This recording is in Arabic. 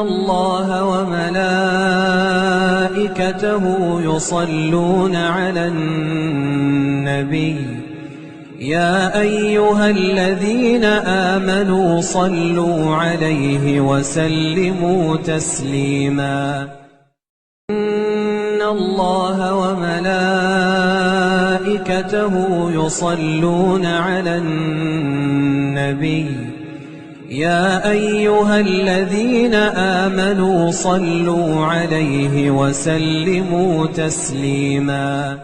الله وملائكته يصلون على النبي يا أيها الذين آمنوا صلوا عليه وسلموا تسليما إن الله وملائكته يصلون على النبي يا أيها الذين آمنوا صلوا عليه وسلموا تسليما